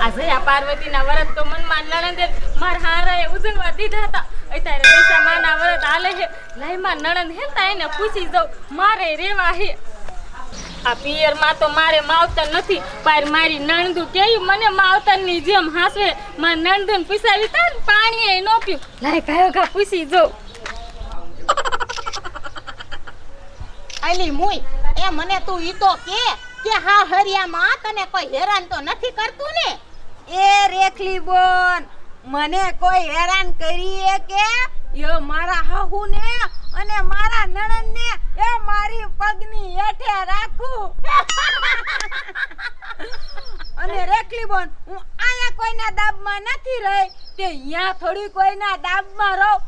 આજે આ પાર્વતીના વ્રત તો મનમાં નણંદે મારા હારાએ ઉજવવા દીધા હતા. અત્યારે દશા માના વ્રત હાલે છે. લાઈમાં નણંદ હેતા એને પૂછી જાઉં મારે રેવા હે. આ પિયરમાં તો મારે માવતર નથી, પર મારી નણંદુ કેયું મને માવતરની જેમ હાસવે. મારી નણંદુને પૂછાવી તા ને પાણી એ નો પીવું. લાય કયો કા પૂછી જાઉં. આલી મુઈ એ મને તું ઈ તો કે હા હરિયામાં તને કોઈ હેરાન તો નથી કરતું ને? એ રેખલી બોન, મને કોઈ હેરાન કરીએ કે? યો મારા હાહુ ને અને મારા નણંદ ને એ મારી પગની હેઠે રાખું. અને રેખલી બોન, હું આયા કોઈના દાબમાં નથી રહી તે અહીંયા થોડી કોઈના દાબમાં રહું.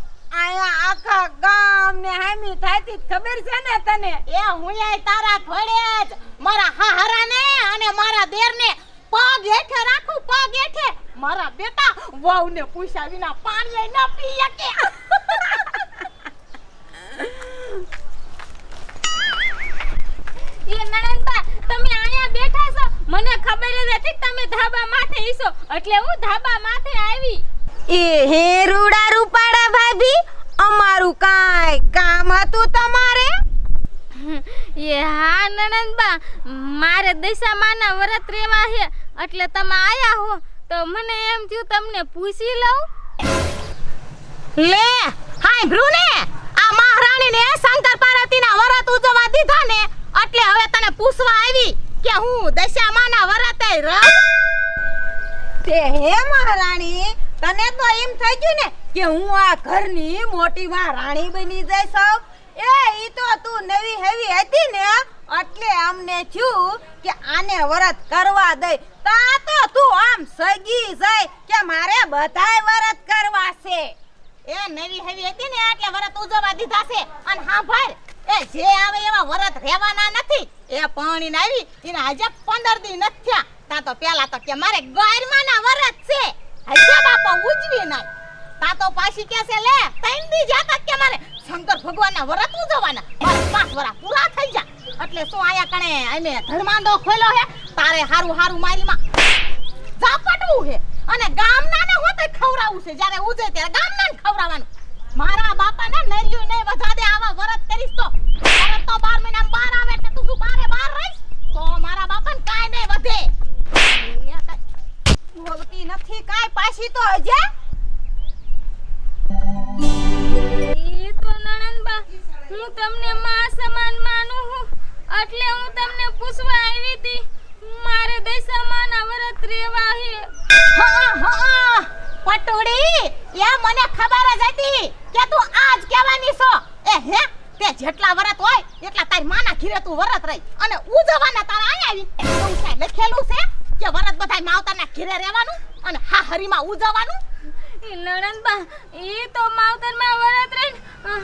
આયા આખા ગામ ને હામી થાતી ખબર છે ને તને? એ હુંય તારા થોડે જ મારા હાહરાને અને મારા દેરને પગ હેઠે રાખું, પગ હેઠે. મારા બેટા વહુને પૂછ્યા વિના પાણી ન પી શકે. એ નણંદબા તમે અહીંયા બેઠા છો, મને ખબર જ હતી તમે ધાબા માથે ઈસો એટલે હું ધાબા માથે આવી. એ હે રૂડા રૂપાડા ભાભી, અમારું કાઈ કામ હતું તમારે? એ હા નણંદબા, મારે દશામાના વ્રત રેવા છે એટલે તમે આયા હો તો મને એમ થયું તમને પૂછી લઉં. લે હાય ભ્રુને, આ મહારાણીને શંકર પાર્વતીના વ્રત ઉજવવા દીધા ને એટલે હવે તને પૂછવા આવી કે હું દશામાના વ્રતે રહું. તે હે મહારાણી, તને તો એમ થઈ ગયું ને કે હું આ ઘરની મોટી મહારાણી બની જઈશ. એ ઈ તો તું નવી હેવી હતી ને એટલે અમને થયું કે આને વ્રત કરવા દે. તા તો તું આમ સગી જાય કે મારે બધાય વ્રત કરવા છે. એ નવી હેવી હતી ને એટલે વ્રત ઉજવવા દીધા છે. અને હા ભાઈ, એ જે આવે એવા વ્રત રહેવાના નથી. એ પાણી આવી એને આજે 15 દી નથી થયા. તા તો પેલા તો કે મારે ગોરમાના વ્રત છે, હજે બાપા ઉજવી નાય. તા તો પાછી કે છે લે 3 દી જાતા કે મારે શંકર ભગવાનના વ્રત ઉજવવાના. મારે 5 વર્ષ પૂરા થઈ જા. એટલે શું આયા કણે અમે ધર્માંડો ખોલ્યો હે તારે હારું હારું મારીમાં ઝાપટવું હે અને ગામનાને હોતે ખવરાવું છે. જ્યારે ઉજે ત્યારે ગામનાને ખવરાવાનું. મારા બાપાને નરિયું નહીં વધા દે આવા વ્રત કરીશ તો. વ્રત તો 12 મહિનામાં 12 આવે એટલે તું શું 12 રહીશ તો મારા બાપાને કાઈ નહીં વધે. બોલતી નથી કાઈ પાછી તો હજે. એ તો નણંદબા હું તમને માં સમાન માનું હું એટલે હું તમને પૂછવા આવી હતી. મારે દશામાના વ્રત રેવા હે. હા હા પટોડી, એ મને ખબર જ હતી કે તું આજ કહેવાની છો. એ હે તે જેટલા વ્રત હોય એટલા તારી માના ઘીરે તું વ્રત રહી અને ઉજવવાના તારા આયા આવી. એવું છે લખેલું છે કે વ્રત બધાય માવતરના ઘીરે રહેવાનું અને હા હરીમાં ઉજવવાનું. એ નણંદબા એ તો માવતરમાં વ્રત રહીને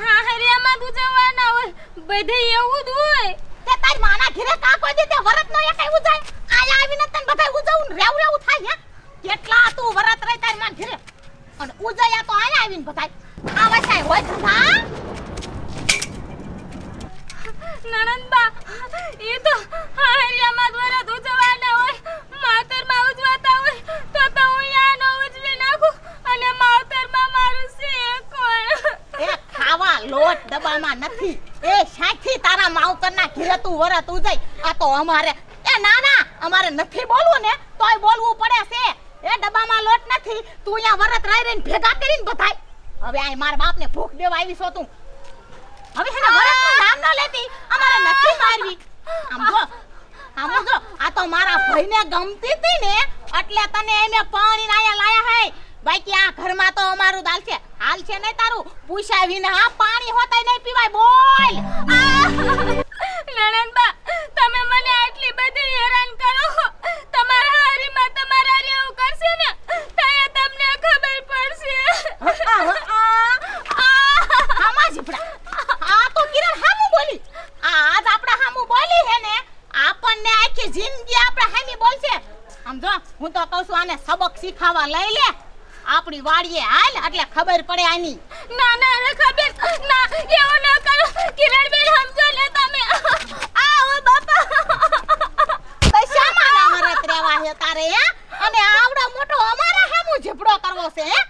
હા હરિયામાં ઉજવવાના હોય, બધે એવું જ હોય. તે તારી માના ઘીરે કાકો દે તે વ્રત નો એકાય ઉજાય. આયા આવીને તને બધાય ઉજવવું રેવું રેવું થાય હે. કેટલા તું વ્રત રહી તારી માન ઘીરે અને ઉજયા તો આયા આવીને બધાય આવા છે હોય ધંધા. નણંદબા એ તો હરિયામાં વ્રત ઉજવવાના હોય, માવતરમાં ઉજવાતા હોય તો હું યા નો ઉજવી નાખું અને માવતરમાં મારું છે કોણ? એ ખાવા લોટ ડબ્બામાં નથી. એ સાચી તારા માવતરના ઘીરે તું વ્રત ઉજાય. આ તો અમારે એ ના ના અમારે નથી બોલવું ને તોય બોલવું પડે છે. એ ડબ્બામાં લોટ નથી. તું અહીંયા વ્રત રહી રહીને ભેગા કરીને બધાય. હવે આ મારા બાપને ભૂખ દેવા આવી છો તું. હવે એના વ્રતનું નામ ન લેતી. અમારે નથી મારવી. આમ જો આ તો મારા ભાઈને ગમતી હતી ને એટલે તને એને પાણી નાયા લાયા હે. બાકી આ ઘરમાં તો અમારું દાલ છે હાલ છે નહીં તારું. પૂછ્યા વિના આ પાણી હોતાય નહીં પીવાય. બોલ નણંદબા તમે મને આટલી બધી હેરાન કરો. તમારા હારીમાં તમારા રેવું કરશે ને ત્યારે તમને ખબર પડશે. આમાં જીપડા આ તો કિરણ હામું બોલી. આજ આપડા હામું બોલી હે ને આપણને આખી જિંદગી આપડા હામી બોલશે. સમજો હું તો કહું છું આને સબક શીખાવા લઈ લે. આપણી વાડીએ હાલ એટલે ખબર પડે આની. ના ના રે ખબર ના એવું ન કરો કિરણબેન સમજો ને તમે. આ ઓ બાપા દશામાના વ્રત રેવા હે તારે હે અને આવડા વાળો છે હે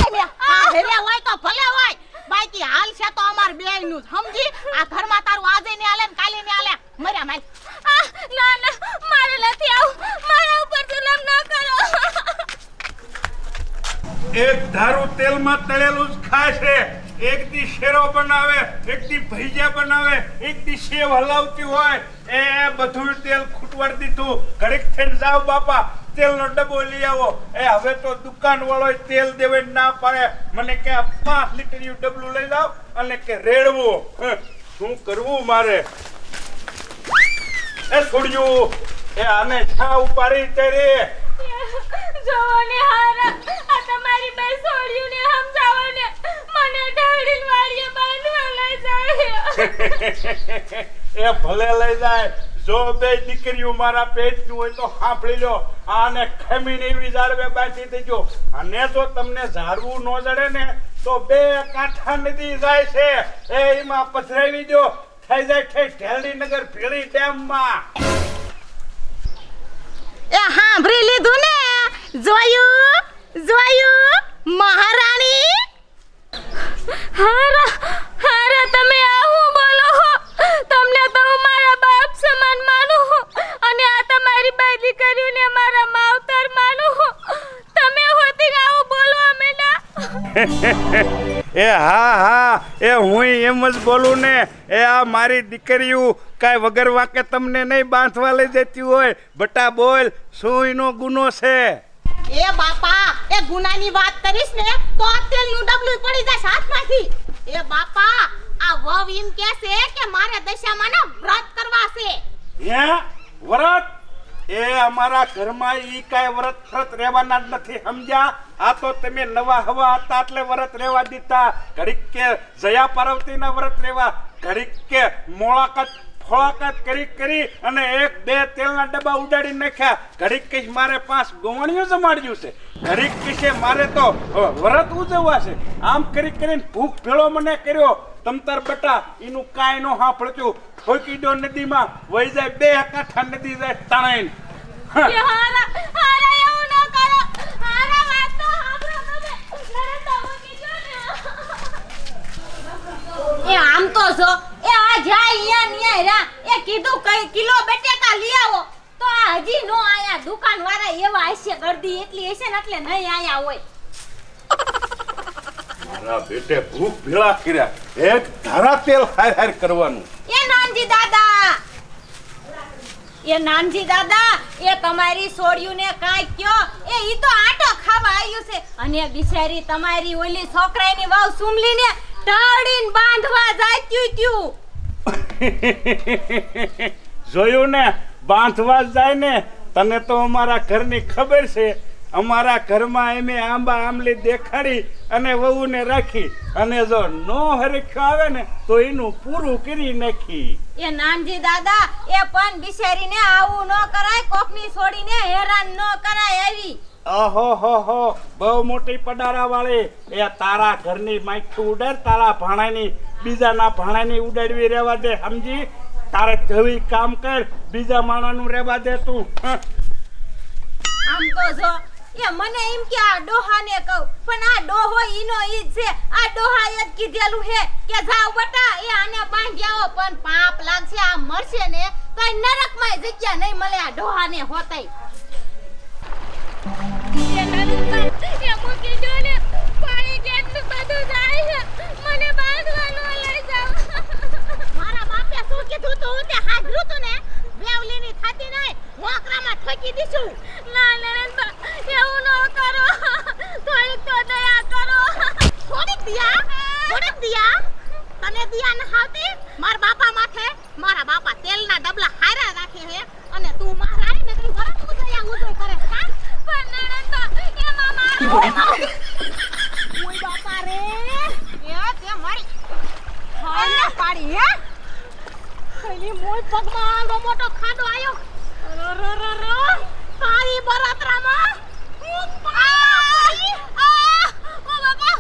એટલે આ હેરે હોય તો ભલે હોય બાકી હાલ છે તો અમાર બેયનું સમજી આ ઘરમાં તારું આજે ને આલે ને કાલે ને આલે મર્યા માલ ના ના મારે નથી આવું મારા ઉપર જુલમ ના કરો એક ધારું તેલમાં તળેલું જ ખાય છે એક દી શેરો બનાવે એક દી ભજીયા બનાવે એક દી સેવ હલાવતી હોય એ બધું તેલ ખૂટવાડ દીધું ઘડીક થઈને જાવ બાપા તેલનો ડબ્બો લઈ આવો એ હવે તો દુકાન વાળો તેલ દેવે ના પાડે મને કે 5 લીટરનું ડબલું લઈ જાવ અને કે રેડવું શું કરવું મારે એ છોડ્યું એ આને છા ઉપાડી તેરે જોને હારા આ તમારી બે છોડ્યું ને સમજાવો ને મને ઢાળીને વાડીએ બાંધવા લઈ જાય એ ભલે લઈ જાય જો બે દીકરીઓ મારા પેટનું હોય તો સાંભળી લો આને ખમીને એવી ઝાડવે બાંધી દેજો અને જો તમને ઝાડવું ન જડે ને તો 2 કાંઠા નદી જાય છે એ એમાં પધરાવી દો થઈ જાય છે ઢેલડીનગર ભેળી ડેમમાં એ સાંભળી લીધું ને જોયું મહારાણી હારા હારા તમે આવું બોલો હો તમને તો હું મારા બાપ સમાન માનું હું અને આ તમારી બે દીકરીઓને મારા માવતર માનું હું તમે હોતી ને આવું બોલવા મેલા એ હા એ હું એમ જ બોલું ને એ આ મારી દીકરીઓ કાંઈ વગર વાકે તમને નહીં બાંધવા લઈ જતી હોય બટા બોલ શું એનો ગુનો છે એ બાપા એ ગુનાની વાત કરીશ ને તો આ તેલનું ડબલું પડી જશે હાથમાંથી એ બાપા આ વવ એમ કહે છે કે મારે દશામાં વ્રત કરવા છે હે વ્રત એ અમારા ઘરમાં ઈ કાંઈ વ્રત ફરત રહેવાના જ નથી સમજ્યા આ તો તમે નવા હવા હતા એટલે વ્રત રહેવા દીધા ઘડીક કે જયા પાર્વતીના વ્રત રહેવા ઘડીક કે મોળાકત ફોળાકત કરી અને 1-2 તેલના ડબ્બા ઉડાડી નાખ્યા ઘડીક કે મારે 5 ગોવણીઓ જમાડ્યું છે ઘડીક કે મારે તો વ્રત ઉજવવા છે આમ કરીને ભૂખ ભેળો મને કર્યો તમતાર બટા એનું કાંઈ નો સાંભળ્યું ઠોકી દો નદીમાં વહી જાય 2 કાંઠા નદી જાય તણાઈને હારા હારા એવું ન કરો હારા વાત તો સાંભળો તમે નરેન્દ્ર મોદી જો ને એ આમ તો જો એ આ જાય અહીંયા ન્યાય રા એ કીધું કઈ કિલો બટેકા લઈ આવો તો આ હજી નો આયા દુકાન વાળા એવા હશે ગરદી એટલી હશે ને એટલે નહીં આયા હોય મારા બેટે ભૂખ ભેળા કર્યા એક ધારા તેલ હાર કરવાનું એ નાનજી દાદા એ તમારી સોડિયુંને કાંઈ કયો એ ઈ તો આટો ખાવા આવ્યું છે અને બિચારી તમારી ઓલી છોકરાની વાવ સુમલીને ટાળીને બાંધવા જાત્યું ત્યું જોયું ને બાંધવા જાય ને તને તો અમારા ઘરની ખબર છે અમારા ઘરમાં એમે આંબા આંબલી દેખાડી અને વહુને રાખી અને જો નો હરખ્યો આવે ને તો એનું પૂરું કરી નાખી એ નાનજી દાદા એ પણ બિચારીને આવું ન કરાય કોકની છોડીને હેરાન ન કરાય આવી ઓહો બહુ મોટી પડારા વાળી એ તારા ઘરની માખી ઉડાડ તારા ભાણાની બીજાના ભાણાની ઉડાડવી રહેવા દે સમજી તારે જવી કામ કર બીજા માણાનું રહેવા દે તું આમ તો જો એ મને એમ કે આ ડોહાને કહું પણ આ ડોહો ઈનો ઈ જ છે આ ડોહાએ જ કીધેલું હે કે જાવ બટા એ આને બાંધી આવો પણ પાપ લાગશે આ મરશે ને તો નરકમાં જગ્યા નહીં મળે આ ડોહાને હોતાય એ નરેન્દ્ર એ મૂકી જો ને પાણી કેટલું બધું જાય છે મને બાંધવાનો લઈ જાવ મારા બાપે શું કીધું તું તે હાજરું તું ને બેવલીની થાતી નહીં વોકરામાં ઠોકી દીશું ના નરેન્દ્ર એવું ન કરો થોડીક તો દયા કરો થોડીક દિયા તને દિયા ન હાવતી માર બાપા માથે મારા બાપા તેલના ડબલા હારા રાખે છે અને તું મારા આઈ ને કઈ વરત ઉજયા કરે હા પણ નરેન્દ્ર એમાં મારો ઓય બાપા રે એ તે મારી હાલ પાડી હે પેલી મોય પગમાં આવો મોટો ખાડો આયો તારી બરાતરામાં હું પાડી ઓ બાબા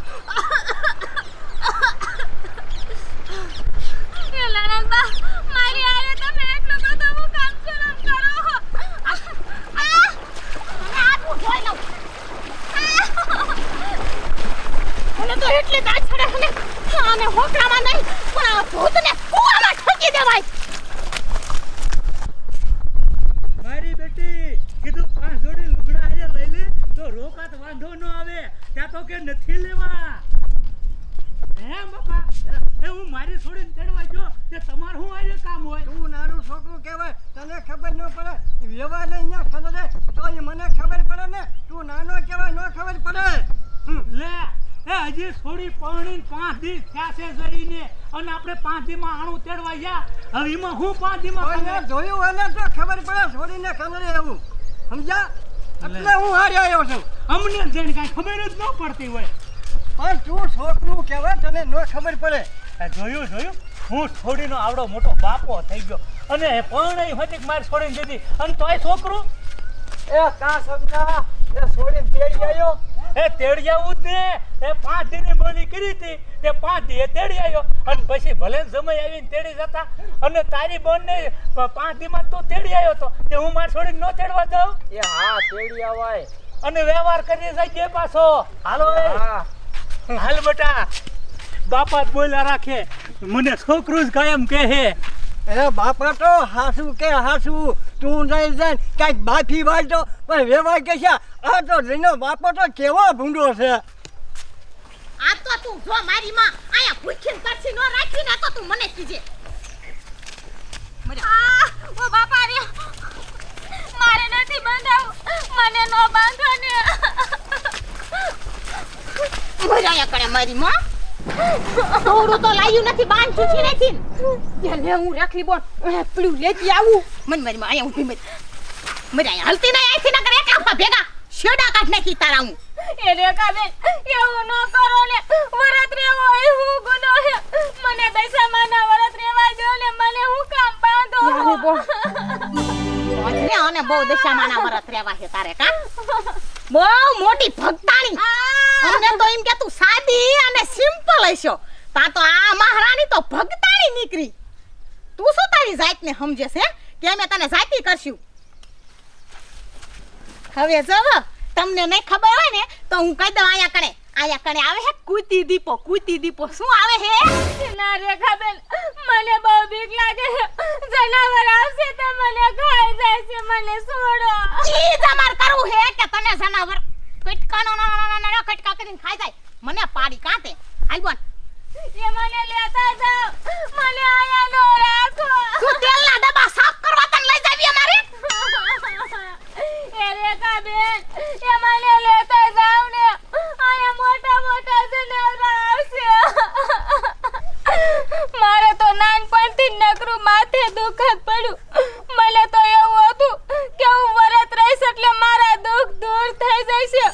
એ નરેન્દ્ર મારી આરે તમે એટલો બધો હું કામ શરમ કરો આ તું જોઈ લઉં એટલી દાળ ચડે છે ને આને હોકરામાં નહીં પણ આ ભૂતને કૂવામાં ઠોકી દેવાય. મારી બેટી કીધું 5 જોડી લુગડા હારે લઈ લે તો રોકાત વાંધો ન આવે ત્યાં તો કે નથી લેવા હે બાપા એ હું મારી છોડીને તેડવા ગયો તે તમાર શું આજે કામ હોય તું નાનું છોકરું કહેવાય તને ખબર ન પડે વ્યવહાર ને અહીંયા ખબર તો એ મને ખબર પડે ને તું નાનો કહેવાય ન ખબર પડે લે એ હજી છોડી પરણીને 5 દિવસ થયા છે જઈને અને આપણે 5 દીમાં આણું તેડવા ગયા હવે એમાં હું 5 દીમાં કોઈને જોયું હોય ને તો ખબર પડે છોડીને ખબર એવું સમજ્યા એટલે હું હારી આવ્યો છું અમને જઈને કાંઈ ખબર જ ન પડતી હોય પણ તું છોકરું કહેવાય તને ન ખબર પડે જોયું હું છોડીનો આવડો મોટો બાપો થઈ ગયો અને પરણાઈ હતી મારી છોડીને દીધી અને તોય છોકરું એ કા સમજા એ છોડીને તેડી આવ્યો એ તેડી આવું જ ને એ 5 દીની બોલી કરી હતી તે 5 દીએ તેડી આવ્યો અને પછી ભલે સમય આવીને તેડી જતા અને તારી બોનને 5 દીમાં તું તેડી આવ્યો તો તે હું મારી છોડીને ન તેડવા દઉં એ હા તેડી આવાય અને વ્યવહાર કરી જાય પાછો હાલો એ. હા હાલ બેટા બાપા જ બોલ્યા રાખે મને છોકરું જ કાયમ કહે એ બાપા તો હાસુ કે હાસુ તું નહીં જાય કાંઈક બાફી વાળતો પણ વ્યવહાર કે છે આ તો જેનો બાપો તો કેવો ભૂંડો છે આ તો તું જો મારી માં આયા ભૂખીને તરસી ન રાખી ને તો તું મને કીજે. ઓ બાપા રે મારે નથી બંધાવ મને નો બાંધો ને મજાયા કરે મારી માં દોડું તો લાયું નથી બાંધ ચૂચી નથી લે હું રાખલી બોન પેલું લેતી આવું મન મારી માં આયા ઊભી મજાયા હલતી નહીં આઈથી ના કરે એક આફા ભેગા શેડા કાઢ નાખી તારા હું એ રેખા બેન એવું ન કરો ને વરત રેવો એ હું ગુનો હે મને દશામાના વરત રેવા દો ને મને હું કામ બાંધો ને અને બહુ દશામાના વરત રહેવા છે તારે કા બહુ મોટી ભક્તાણી અમને તો એમ કે તું સાદી અને સિમ્પલ હશો તા તો આ મહારાણી તો ભક્તાણી નીકળી તું શું તારી જાતને સમજે છે કે અમે તને જાતી કરશું હવે જવ તમને નહીં ખબર હોય ને તો હું કહી દઉં આયા કણે આવે હે કૂતી દીપો શું આવે હે ના રેખા બેન મને બહુ બીક લાગે છે જનાવર આવશે તો મને ખાઈ જશે મને છોડો ઈ જમાર કરવું હે કે તને જનાવર કટકાનો કટકા કરીને ખાઈ જાય મને પાડી કાંતે હાલ બોલ એ મને લેતા જાવ મને આયા નો રાખો તું તેલના ડબ્બા સાફ કરવા તને લઈ જાવી અમારે એ રેખા બેન એ મને લેતા જાવ ને આયા મોટા મોટા જનાવર આવશે મારે તો નાનપણથી નકરું માથે દુઃખ જ પડ્યું મને તો એવું હતું કે હું વરત રહીશ એટલે મારા દુઃખ દૂર થઈ જશે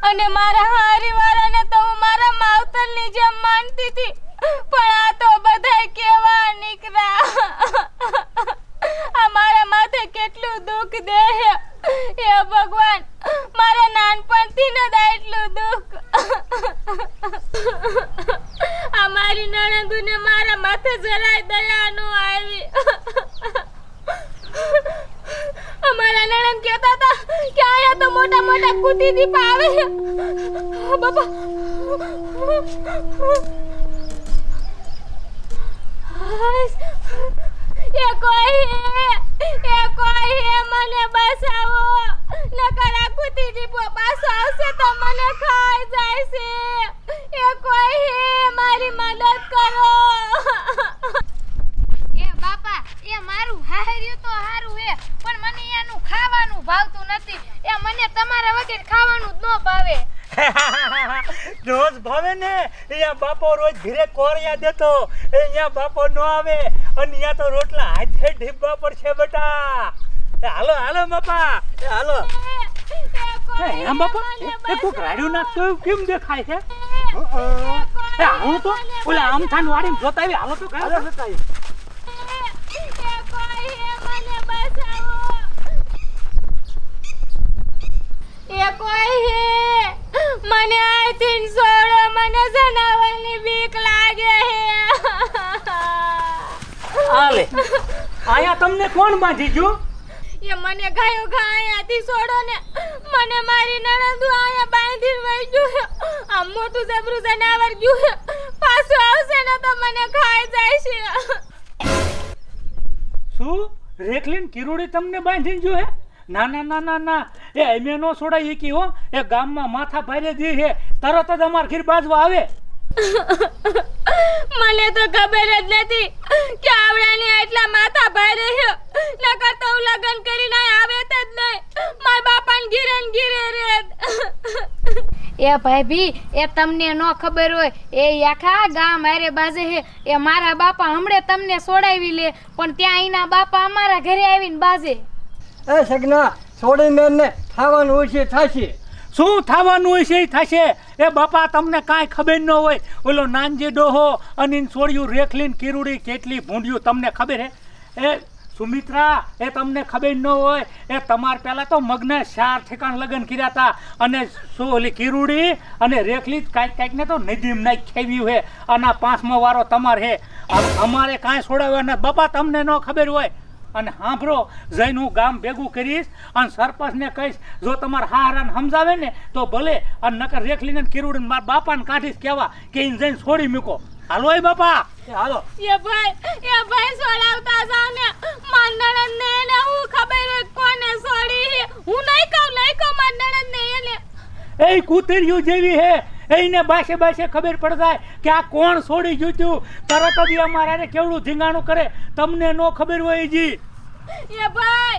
અને મારા હારીવાળાને તો હું મારા માવતરની જેમ માનતી હતી પણ આ તો બધાય કેવા નીકળ્યા આ મારા માથે કેટલું દુઃખ દે હે એ ભગવાન મારે નાનપણથી ન દા એટલું દુઃખ આ મારી નણંદુને મારા માથે જરાય દયા ન આવી અમારા નણંદ કહેતા હતા કે આયા તો મોટા મોટા કૂતી દીપ આવે છે બાપા એ કોઈ હે મને બસાવો નકર આ કૂતી દીપો પાછો આવશે તો મને ખાઈ જાય છે એ કોઈ હે મારી મદદ કરો એ બાપા એ મારું હાહર્યું તો હારું હે પણ મને એનું ખાવાનું ભાવતું નથી એ મને તમારા વગર ખાવાનું જ ન ભાવે રોજ ભાવે ને અહીંયા બાપો રોજ ઘરે કોરિયા દેતો અહીંયા બાપો ન આવે અને અહીંયા તો રોટલા હાથે ઢીબા પડશે બેટા હાલો બાપા હાલો એમ બાપા એ કોક રાડ્યું નાખતો કેમ દેખાય છે હું તો ઓલા આમથાન વાડીને જોતા આવી હાલો તો કાલે જોતા આવી એ કોઈ હે મને આથી છોડો મને જનાવરની બીક લાગે હે આલે આયા તમને કોણ બાંધી ગયું એ મને ગાયો ગાયાથી છોડો ને મને મારી નણંદુ આયા બાંધીને વઈ ગયો આમ મોટું જબરું જનાવર ગયું હે. પાછું આવશે ને તો મને ખાઈ જાય છે. શું રેખલીન કિરુડી તમને બાંધીને જો હે? ના ના ના ના ના, એ અમે નો છોડાય કી હો. એ ગામમાં માથા ભારે દે છે, તરત જ અમાર ઘીર બાજવા આવે. મને તો ખબર જ નથી કે આવડાની આટલા માથા ભારે છે. નકર તો હું લગન કરીને આવે જ નહીં. મારા બાપાને ઘીરે ને ઘીરે રે. એ ભાભી, એ તમને નો ખબર હોય, એ આખા ગામ હારે બાજે હે. એ મારા બાપા હમણે તમને સોડાવી લે, પણ ત્યાં એના બાપા અમારા ઘરે આવીને બાજે. એ સગના છોડી મેરને ખાવાનું ઓછી થશે. શું થવાનું હોય છે એ થશે. એ બાપા તમને કાંઈ ખબર ન હોય. ઓલો નાનજી ડોહો અને ઈન છોડ્યું રેખલીન કિરુડી કેટલી ભૂંડ્યું તમને ખબર હે? એ સુમિત્રા, એ તમને ખબર ન હોય, એ તમાર પહેલા તો મગને 4 ઠેકાણ લગ્ન કર્યા હતા, અને શું ઓલી કિરુડી અને રેખલી કાંઈક ને તો નદીમ નાખ ખેવ્યું હે, અને આ 5મો વારો તમાર હે. અમારે કાંઈ છોડાવ્યા નથી બાપા, તમને ન ખબર હોય. અને સાંભળો, જઈને હું ગામ ભેગું કરીશ અને સરપંચને કહીશ, જો તમારે હારાને સમજાવે ને તો ભલે, અને નકર રેખલીને કિરુડીને મારા બાપાને કાઢીશ કહેવા કે એને જઈને છોડી મૂકો. હાલો એ બાપા, હાલો. એ ભાઈ સોડાવતા જાવ ને. મારા નણંદને એને હું ખબર હોય કોને સોડી છે. હું નહીં કહું મારા નણંદને એને. એ કૂતરિયું જેવી હે, એને બાસે ખબર પડ જાય કે આ કોણ છોડી ગયું તું, તરત જ અમારે કેવડું ધીંગાણું કરે. તમને નો ખબર હોય જી. એ ભાઈ